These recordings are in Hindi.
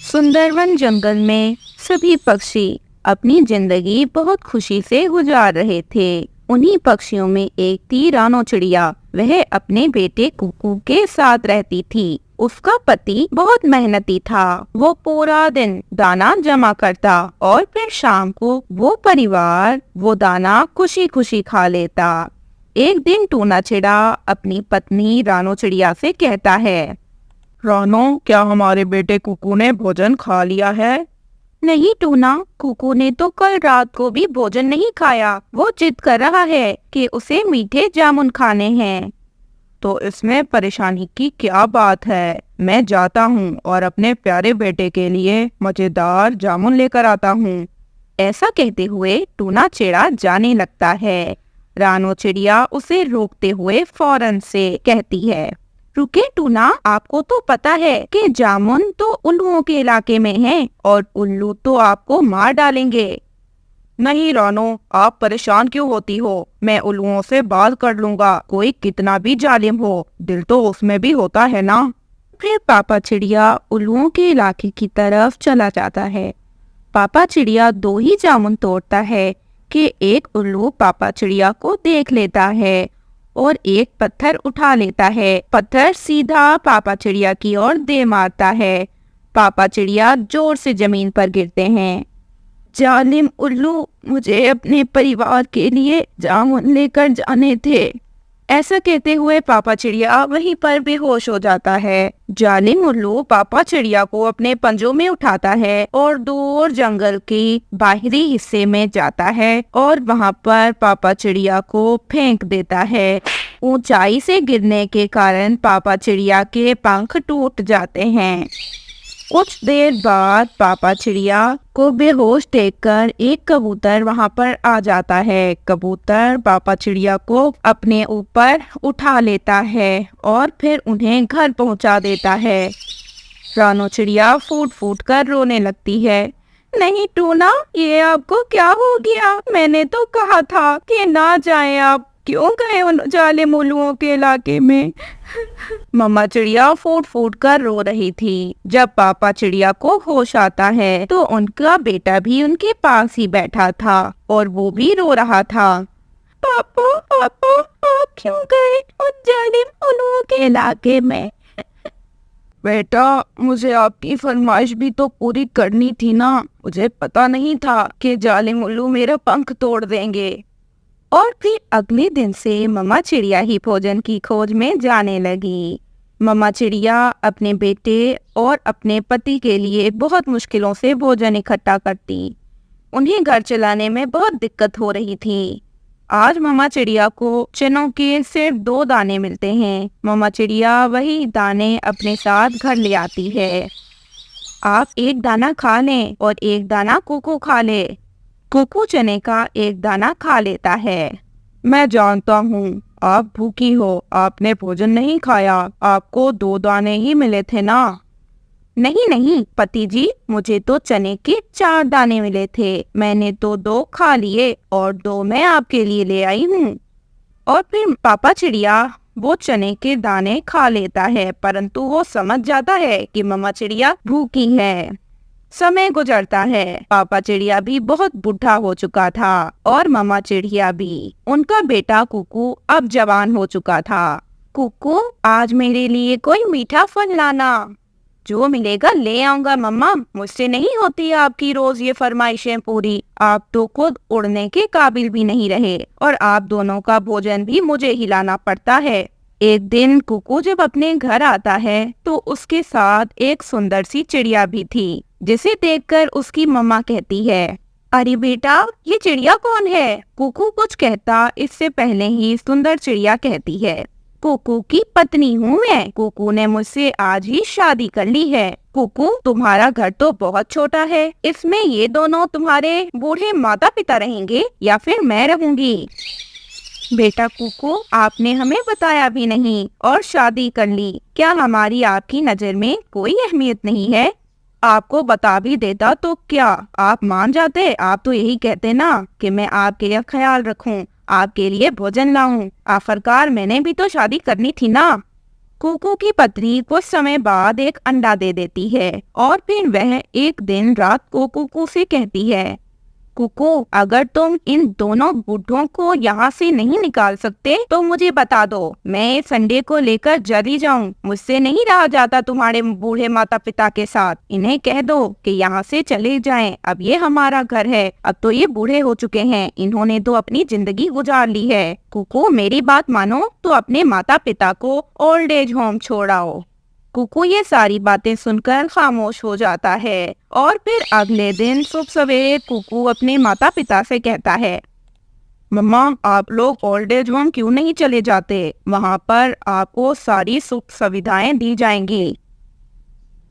सुंदरवन जंगल में सभी पक्षी अपनी जिंदगी बहुत खुशी से गुजार रहे थे। उन्हीं पक्षियों में एक थी रानो चिड़िया। वह अपने बेटे कुकू के साथ रहती थी। उसका पति बहुत मेहनती था। वो पूरा दिन दाना जमा करता और फिर शाम को वो दाना खुशी खुशी खा लेता। एक दिन टूना चिड़ा अपनी पत्नी रानो चिड़िया से कहता है, रानो, क्या हमारे बेटे कुकू ने भोजन खा लिया है? नहीं टूना, कुकू ने तो कल रात को भी भोजन नहीं खाया। वो जिद कर रहा है कि उसे मीठे जामुन खाने हैं। तो इसमें परेशानी की क्या बात है? मैं जाता हूँ और अपने प्यारे बेटे के लिए मजेदार जामुन लेकर आता हूँ। ऐसा कहते हुए टूना चिड़ा जाने लगता है। रानो चिड़िया उसे रोकते हुए फौरन से कहती है, रुके टूना, आपको तो पता है कि जामुन तो उल्लुओं के इलाके में है और उल्लू तो आपको मार डालेंगे। नहीं रानो, आप परेशान क्यों होती हो? मैं उल्लुओं से बात कर लूंगा। कोई कितना भी जालिम हो, दिल तो उसमें भी होता है ना। फिर पापा चिड़िया उल्लुओं के इलाके की तरफ चला जाता है। पापा चिड़िया दो ही जामुन तोड़ता है कि एक उल्लू पापा चिड़िया को देख लेता है और एक पत्थर उठा लेता है। पत्थर सीधा पापा चिड़िया की ओर दे मारता है। पापा चिड़िया जोर से जमीन पर गिरते हैं। जालिम उल्लू, मुझे अपने परिवार के लिए जामुन लेकर जाने थे। ऐसा कहते हुए पापा चिड़िया वहीं पर बेहोश हो जाता है। जालिम उल्लू पापा चिड़िया को अपने पंजों में उठाता है और दूर जंगल के बाहरी हिस्से में जाता है और वहां पर पापा चिड़िया को फेंक देता है। ऊंचाई से गिरने के कारण पापा चिड़िया के पंख टूट जाते हैं। कुछ देर बाद पापा चिड़िया को बेहोश देखकर एक कबूतर वहां पर आ जाता है। कबूतर पापा चिड़िया को अपने ऊपर उठा लेता है और फिर उन्हें घर पहुंचा देता है। रानो चिड़िया फूट फूट कर रोने लगती है। नहीं टूना, ये आपको क्या हो गया? मैंने तो कहा था कि ना जाएं आप। क्यों गए उन जालिम उल्लुओं के इलाके में? मम्मा चिड़िया फूट फूट कर रो रही थी। जब पापा चिड़िया को होश आता है तो उनका बेटा भी उनके पास ही बैठा था और वो भी रो रहा था। पापा पापा, आप क्यों गए उन जालिम उल्लुओं के इलाके में? बेटा, मुझे आपकी फरमाइश भी तो पूरी करनी थी ना। मुझे पता नहीं था कि जालिम उल्लू मेरा पंख तोड़ देंगे। और फिर अगले दिन से मम्मा चिड़िया ही भोजन की खोज में जाने लगी। मम्मा चिड़िया अपने बेटे और अपने पति के लिए बहुत मुश्किलों से भोजन इकट्ठा करती। उन्हें घर चलाने में बहुत दिक्कत हो रही थी। आज मम्मा चिड़िया को चनों के सिर्फ 2 दाने मिलते हैं। मम्मा चिड़िया वही दाने अपने साथ घर ले आती है। आप एक दाना खा लें और एक दाना कुकू खा ले। कुकू चने का एक दाना खा लेता है। मैं जानता हूँ आप भूखी हो, आपने भोजन नहीं खाया। आपको 2 दाने ही मिले थे ना। नहीं नहीं पति जी, मुझे तो चने के 4 दाने मिले थे। मैंने तो 2 खा लिए और 2 मैं आपके लिए ले आई हूँ। और फिर पापा चिड़िया वो चने के दाने खा लेता है, परंतु वो समझ जाता है कि मम्मा चिड़िया भूखी है। समय गुजरता है। पापा चिड़िया भी बहुत बूढ़ा हो चुका था और मम्मा चिड़िया भी। उनका बेटा कुकू अब जवान हो चुका था। कुकू, आज मेरे लिए कोई मीठा फल लाना। जो मिलेगा ले आऊंगा मम्मा, मुझसे नहीं होती आपकी रोज ये फरमाइशें पूरी। आप तो खुद उड़ने के काबिल भी नहीं रहे और आप दोनों का भोजन भी मुझे ही लाना पड़ता है। एक दिन कुकू जब अपने घर आता है तो उसके साथ एक सुंदर सी चिड़िया भी थी, जिसे देखकर उसकी मम्मा कहती है, अरे बेटा, ये चिड़िया कौन है? कुकू कुछ कहता इससे पहले ही सुंदर चिड़िया कहती है, कुकू की पत्नी हूँ मैं। कुकू ने मुझसे आज ही शादी कर ली है। कुकू, तुम्हारा घर तो बहुत छोटा है। इसमें ये दोनों तुम्हारे बूढ़े माता पिता रहेंगे या फिर मैं रहूंगी? बेटा कुकू, आपने हमें बताया भी नहीं और शादी कर ली। क्या हमारी आपकी नजर में कोई अहमियत नहीं है? आपको बता भी देता तो क्या आप मान जाते? आप तो यही कहते ना कि मैं आपके लिए ख्याल रखूं, आपके लिए भोजन लाऊं। आखिरकार मैंने भी तो शादी करनी थी ना। कुकू की पत्नी कुछ समय बाद एक अंडा दे देती है और फिर वह एक दिन रात को कुकू से कहती है, कुकू, अगर तुम इन दोनों बूढ़ों को यहाँ से नहीं निकाल सकते तो मुझे बता दो, मैं इस अंडे को लेकर जल्दी जाऊँ। मुझसे नहीं रहा जाता तुम्हारे बूढ़े माता पिता के साथ। इन्हें कह दो कि यहाँ से चले जाएं। अब ये हमारा घर है। अब तो ये बूढ़े हो चुके हैं, इन्होंने तो अपनी जिंदगी गुजार ली है। कुकू, मेरी बात मानो तो अपने माता पिता को ओल्ड एज होम छोड़ाओ। कुकू ये सारी बातें सुनकर खामोश हो जाता है और फिर अगले दिन सुबह सवेरे कुकू अपने माता पिता से कहता है, मम्मा, आप लोग ओल्ड एज होम क्यों नहीं चले जाते? वहाँ पर आपको सारी सुख सुविधाएं दी जाएंगी।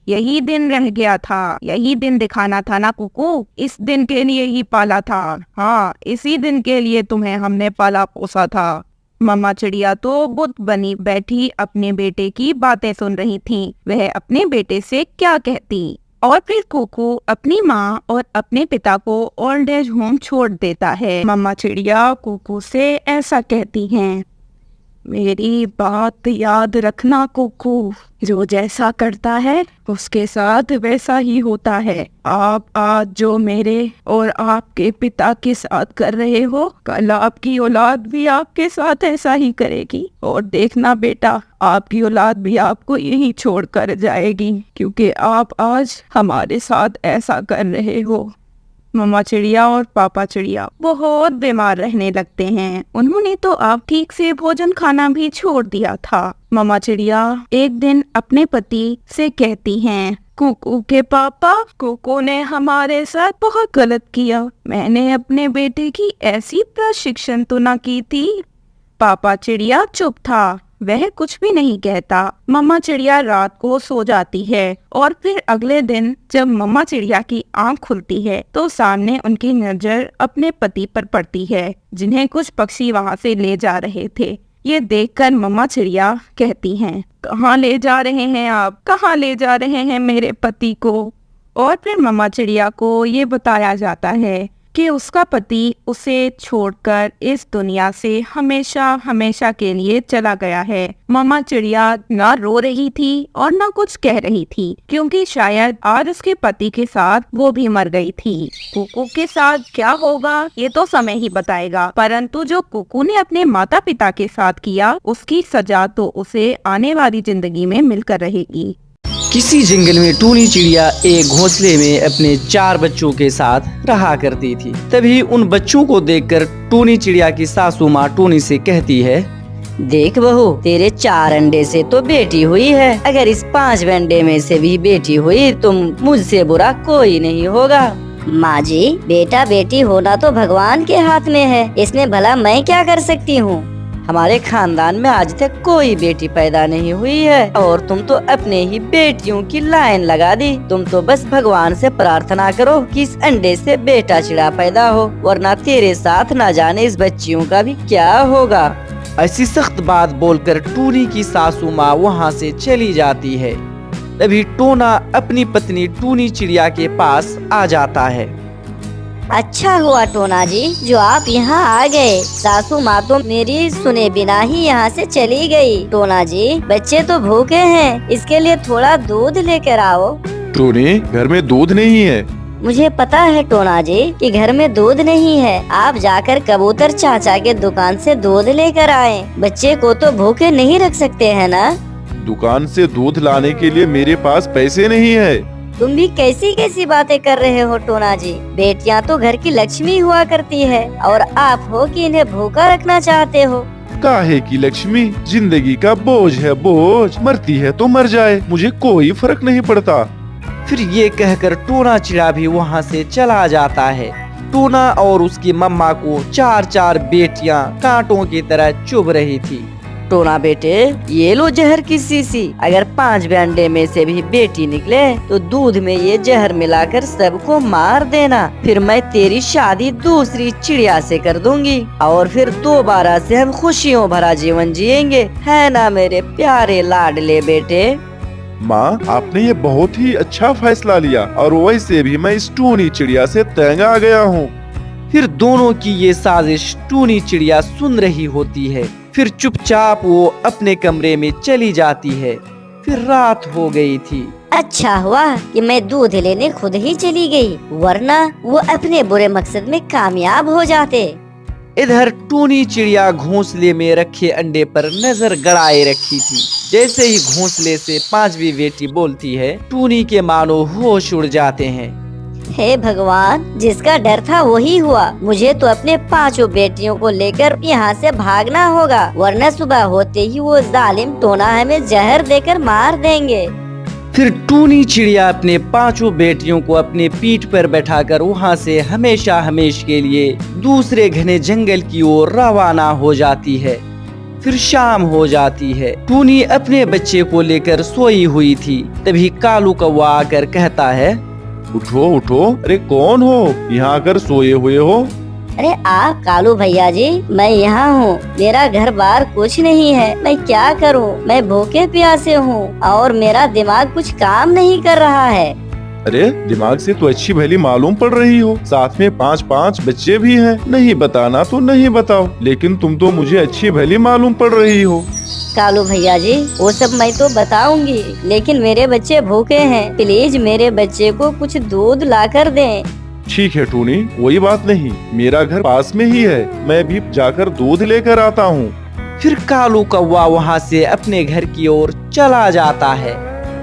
यही दिन रह गया था, यही दिन दिखाना था ना कुकू, इस दिन के लिए ही पाला था। हाँ, इसी दिन के लिए तुम्हें हमने पाला पोसा था। मम्मा चिड़िया तो बुत बनी बैठी अपने बेटे की बातें सुन रही थी। वह अपने बेटे से क्या कहती। और फिर कुकू अपनी माँ और अपने पिता को ओल्ड एज होम छोड़ देता है। मम्मा चिड़िया कुकू से ऐसा कहती हैं, मेरी बात याद रखना कुकू, जो जैसा करता है उसके साथ वैसा ही होता है। आप आज जो मेरे और आपके पिता के साथ कर रहे हो, कल आपकी औलाद भी आपके साथ ऐसा ही करेगी। और देखना बेटा, आपकी औलाद भी आपको यहीं छोड़ कर जाएगी, क्योंकि आप आज हमारे साथ ऐसा कर रहे हो। मम्मा चिड़िया और पापा चिड़िया बहुत बीमार रहने लगते हैं। उन्होंने तो अब ठीक से भोजन खाना भी छोड़ दिया था। मम्मा चिड़िया एक दिन अपने पति से कहती हैं, कुकू के पापा, कुकू ने हमारे साथ बहुत गलत किया। मैंने अपने बेटे की ऐसी प्रशिक्षण तो ना की थी। पापा चिड़िया चुप था, वह कुछ भी नहीं कहता। मम्मा चिड़िया रात को सो जाती है और फिर अगले दिन जब मम्मा चिड़िया की आंख खुलती है तो सामने उनकी नजर अपने पति पर पड़ती है, जिन्हें कुछ पक्षी वहां से ले जा रहे थे। ये देखकर मम्मा चिड़िया कहती हैं, कहाँ ले जा रहे हैं आप? कहाँ ले जा रहे हैं मेरे पति को? और फिर मम्मा चिड़िया को ये बताया जाता है कि उसका पति उसे छोड़कर इस दुनिया से हमेशा हमेशा के लिए चला गया है। मम्मा चिड़िया ना रो रही थी और ना कुछ कह रही थी, क्योंकि शायद आज उसके पति के साथ वो भी मर गई थी। कुकू के साथ क्या होगा ये तो समय ही बताएगा, परंतु जो कुकू ने अपने माता पिता के साथ किया उसकी सजा तो उसे आने वाली जिंदगी में मिलकर रहेगी। किसी जंगल में टूनी चिड़िया एक घोंसले में अपने 4 बच्चों के साथ रहा करती थी। तभी उन बच्चों को देखकर टूनी चिड़िया की सासू माँ टूनी से कहती है, देख बहू, तेरे 4 अंडे से तो बेटी हुई है। अगर इस 5 अंडे में से भी बेटी हुई तो मुझसे बुरा कोई नहीं होगा। माँ जी, बेटा बेटी होना तो भगवान के हाथ में है, इसमें भला मैं क्या कर सकती हूँ? हमारे खानदान में आज तक कोई बेटी पैदा नहीं हुई है और तुम तो अपने ही बेटियों की लाइन लगा दी। तुम तो बस भगवान से प्रार्थना करो कि इस अंडे से बेटा चिड़ा पैदा हो, वरना तेरे साथ ना जाने इस बच्चियों का भी क्या होगा। ऐसी सख्त बात बोलकर टूनी की सासू माँ वहाँ से चली जाती है। तभी टोना अपनी पत्नी टूनी चिड़िया के पास आ जाता है। अच्छा हुआ टोना जी जो आप यहाँ आ गए। सासू माँ तो मेरी सुने बिना ही यहाँ से चली गई। टोना जी, बच्चे तो भूखे हैं, इसके लिए थोड़ा दूध लेकर आओ। टोनी, घर में दूध नहीं है। मुझे पता है टोना जी कि घर में दूध नहीं है। आप जाकर कबूतर चाचा के दुकान से दूध लेकर आए। बच्चे को तो भूखे नहीं रख सकते हैं ना। दुकान से दूध लाने के लिए मेरे पास पैसे नहीं है। तुम भी कैसी कैसी बातें कर रहे हो टोना जी। बेटियां तो घर की लक्ष्मी हुआ करती है और आप हो कि इन्हें भूखा रखना चाहते हो। काहे की लक्ष्मी? जिंदगी का बोझ है बोझ, मरती है तो मर जाए, मुझे कोई फर्क नहीं पड़ता। फिर ये कहकर टोना चिड़ा भी वहाँ से चला जाता है। टोना और उसकी मम्मा को 4 बेटियां कांटों की तरह चुभ रही थी। टोना बेटे, ये लो जहर की शीशी। अगर 5 अंडे में से भी बेटी निकले तो दूध में ये जहर मिलाकर सबको मार देना। फिर मैं तेरी शादी दूसरी चिड़िया से कर दूंगी और फिर दोबारा से हम खुशियों भरा जीवन जिएंगे, है ना मेरे प्यारे लाडले बेटे? माँ, आपने ये बहुत ही अच्छा फैसला लिया और वैसे भी मैं इस टूनी चिड़िया से तंग आ गया हूँ। फिर दोनों की ये साजिश टूनी चिड़िया सुन रही होती है। फिर चुपचाप वो अपने कमरे में चली जाती है। फिर रात हो गई थी। अच्छा हुआ कि मैं दूध लेने खुद ही चली गई, वरना वो अपने बुरे मकसद में कामयाब हो जाते। इधर टूनी चिड़िया घोंसले में रखे अंडे पर नजर गड़ाए रखी थी। जैसे ही घोंसले से पांचवी बेटी बोलती है, टूनी के मानो होश उड़ जाते हैं। हे भगवान, जिसका डर था वही हुआ। मुझे तो अपने 5 बेटियों को लेकर यहाँ से भागना होगा, वरना सुबह होते ही वो जालिम टोना हमें जहर देकर मार देंगे। फिर टूनी चिड़िया अपने 5 बेटियों को अपने पीठ पर बैठाकर वहाँ से हमेशा हमेश के लिए दूसरे घने जंगल की ओर रवाना हो जाती है। फिर शाम हो जाती है। टूनी अपने बच्चे को लेकर सोई हुई थी। तभी कालू कौवा आकर कहता है, उठो उठो, अरे कौन हो, यहाँ आकर सोए हुए हो? अरे आप कालू भैया जी, मैं यहाँ हूँ। मेरा घर बार कुछ नहीं है, मैं क्या करूँ? मैं भूखे प्यासे हूँ और मेरा दिमाग कुछ काम नहीं कर रहा है। अरे दिमाग से तो अच्छी भली मालूम पड़ रही हो, साथ में 5 बच्चे भी हैं। नहीं बताना तो नहीं बताओ, लेकिन तुम तो मुझे अच्छी भली मालूम पड़ रही हो। कालू भैया जी, वो सब मैं तो बताऊंगी, लेकिन मेरे बच्चे भूखे हैं। प्लीज मेरे बच्चे को कुछ दूध लाकर दें। ठीक है टूनी, कोई बात नहीं, मेरा घर पास में ही है, मैं भी जाकर दूध लेकर आता हूँ। फिर कालू कौवा वहाँ से अपने घर की ओर चला जाता है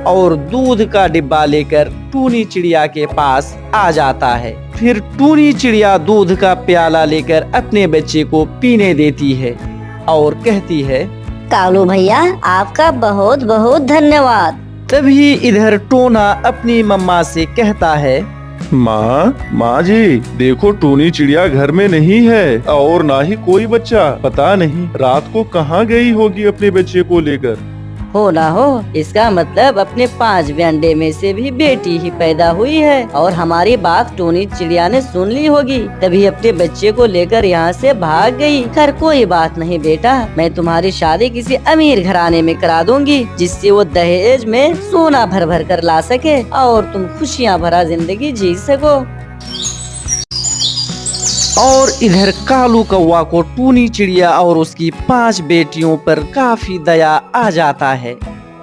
और दूध का डिब्बा लेकर टूनी चिड़िया के पास आ जाता है। फिर टूनी चिड़िया दूध का प्याला लेकर अपने बच्चे को पीने देती है और कहती है, कालू भैया, आपका बहुत बहुत धन्यवाद। तभी इधर टोना अपनी मम्मा से कहता है, माँ जी, देखो टूनी चिड़िया घर में नहीं है और ना ही कोई बच्चा। पता नहीं रात को कहाँ गई होगी अपने बच्चे को लेकर। हो ना हो, इसका मतलब अपने 5 अंडे में से भी बेटी ही पैदा हुई है और हमारी बात टूनी चिड़िया ने सुन ली होगी, तभी अपने बच्चे को लेकर यहाँ से भाग गई। खैर कोई बात नहीं बेटा, मैं तुम्हारी शादी किसी अमीर घराने में करा दूंगी, जिससे वो दहेज में सोना भर भर कर ला सके और तुम खुशियाँ भरा जिंदगी जी सको। और इधर कालू कौवा को टूनी चिड़िया और उसकी 5 बेटियों पर काफी दया आ जाता है।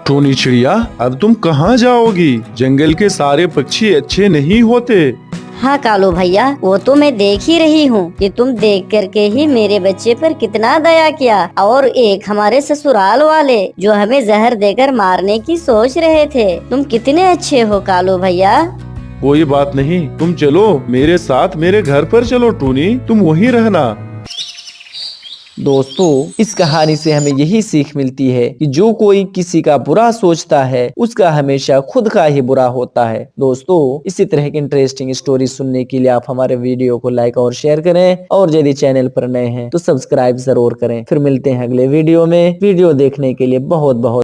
टूनी चिड़िया, अब तुम कहाँ जाओगी? जंगल के सारे पक्षी अच्छे नहीं होते। हाँ कालू भैया, वो तो मैं देख ही रही हूँ कि तुम देख करके ही मेरे बच्चे पर कितना दया किया, और एक हमारे ससुराल वाले जो हमें जहर देकर मारने की सोच रहे थे। तुम कितने अच्छे हो कालू भैया। कोई बात नहीं, तुम चलो मेरे साथ, मेरे घर पर चलो टूनी, तुम वहीं रहना। दोस्तों, इस कहानी से हमें यही सीख मिलती है कि जो कोई किसी का बुरा सोचता है उसका हमेशा खुद का ही बुरा होता है। दोस्तों, इसी तरह की इंटरेस्टिंग स्टोरी सुनने के लिए आप हमारे वीडियो को लाइक और शेयर करें, और यदि चैनल पर नए हैं तो सब्सक्राइब जरूर करें। फिर मिलते हैं अगले वीडियो में। वीडियो देखने के लिए बहुत बहुत